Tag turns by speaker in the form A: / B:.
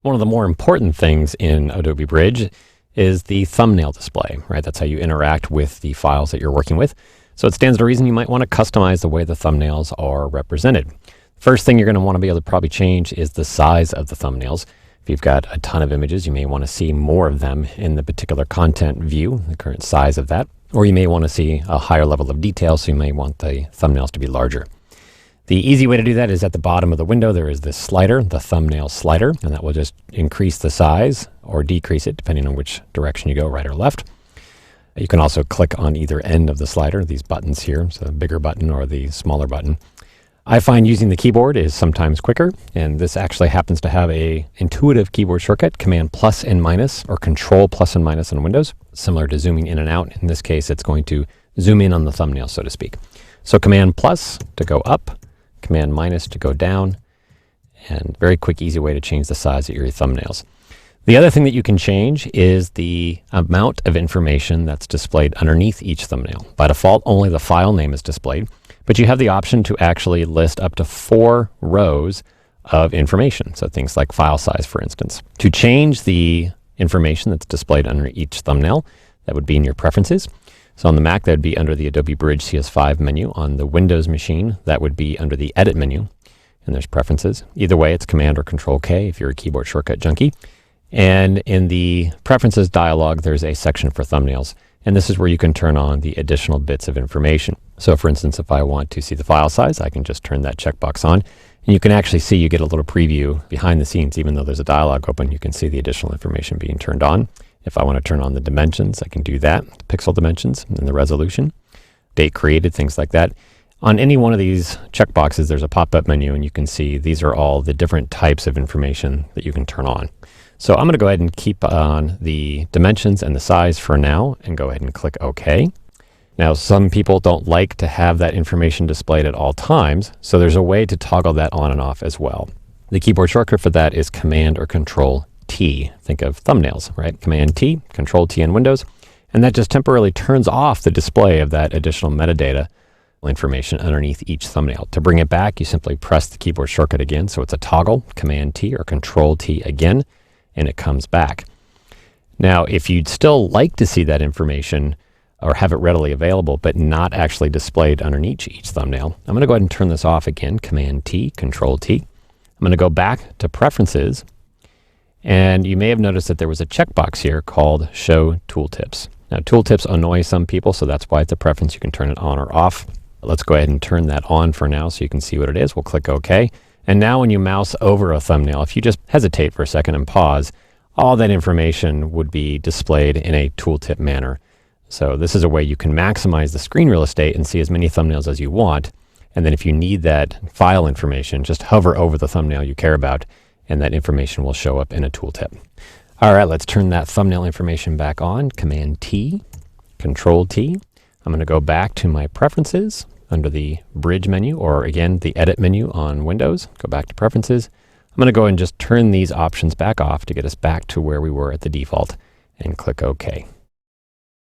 A: One of the more important things in Adobe Bridge is the thumbnail display, right? That's how you interact with the files that you're working with. So it stands to reason you might want to customize the way the thumbnails are represented. First thing you're going to want to be able to probably change is the size of the thumbnails. If you've got a ton of images, you may want to see more of them in the particular content view, the current size of that. Or you may want to see a higher level of detail, so you may want the thumbnails to be larger. The easy way to do that is at the bottom of the window, there is this slider, the thumbnail slider, and that will just increase the size or decrease it depending on which direction you go, right or left. You can also click on either end of the slider, these buttons here, so the bigger button or the smaller button. I find using the keyboard is sometimes quicker, and this actually happens to have a intuitive keyboard shortcut, Command plus and minus, or Control plus and minus on Windows, similar to zooming in and out. In this case, it's going to zoom in on the thumbnail, so to speak. So Command plus to go up, Command minus to go down, and very quick, easy way to change the size of your thumbnails. The other thing that you can change is the amount of information that's displayed underneath each thumbnail. By default, only the file name is displayed, but you have the option to actually list up to 4 rows of information. So things like file size, for instance. To change the information that's displayed under each thumbnail, that would be in your preferences. So on the Mac, that would be under the Adobe Bridge CS5 menu. On the Windows machine, that would be under the Edit menu, and there's Preferences. Either way, it's Command or Control K if you're a keyboard shortcut junkie. And in the Preferences dialog, there's a section for thumbnails, and this is where you can turn on the additional bits of information. So for instance, if I want to see the file size, I can just turn that checkbox on, and you can actually see, you get a little preview behind the scenes. Even though there's a dialog open, you can see the additional information being turned on. If I want to turn on the dimensions, I can do that, pixel dimensions and the resolution, date created, things like that. On any one of these checkboxes, there's a pop-up menu, and you can see these are all the different types of information that you can turn on. So I'm going to go ahead and keep on the dimensions and the size for now and go ahead and click OK. Now, some people don't like to have that information displayed at all times, so there's a way to toggle that on and off as well. The keyboard shortcut for that is Command or Control T. Think of thumbnails, right? Command T, Control T in Windows, and that just temporarily turns off the display of that additional metadata information underneath each thumbnail. To bring it back, you simply press the keyboard shortcut again, so it's a toggle, Command T or Control T again, and it comes back. Now, if you'd still like to see that information or have it readily available, but not actually displayed underneath each thumbnail, I'm going to go ahead and turn this off again, Command T, Control T. I'm going to go back to Preferences, and you may have noticed that there was a checkbox here called Show Tooltips. Now, tooltips annoy some people, so that's why it's a preference. You can turn it on or off. Let's go ahead and turn that on for now so you can see what it is. We'll click OK. And now when you mouse over a thumbnail, if you just hesitate for a second and pause, all that information would be displayed in a tooltip manner. So this is a way you can maximize the screen real estate and see as many thumbnails as you want. And then if you need that file information, just hover over the thumbnail you care about, and that information will show up in a tooltip. All right, let's turn that thumbnail information back on. Command T, Control T. I'm going to go back to my Preferences under the Bridge menu, or again, the Edit menu on Windows. Go back to Preferences. I'm going to go and just turn these options back off to get us back to where we were at the default, and click OK.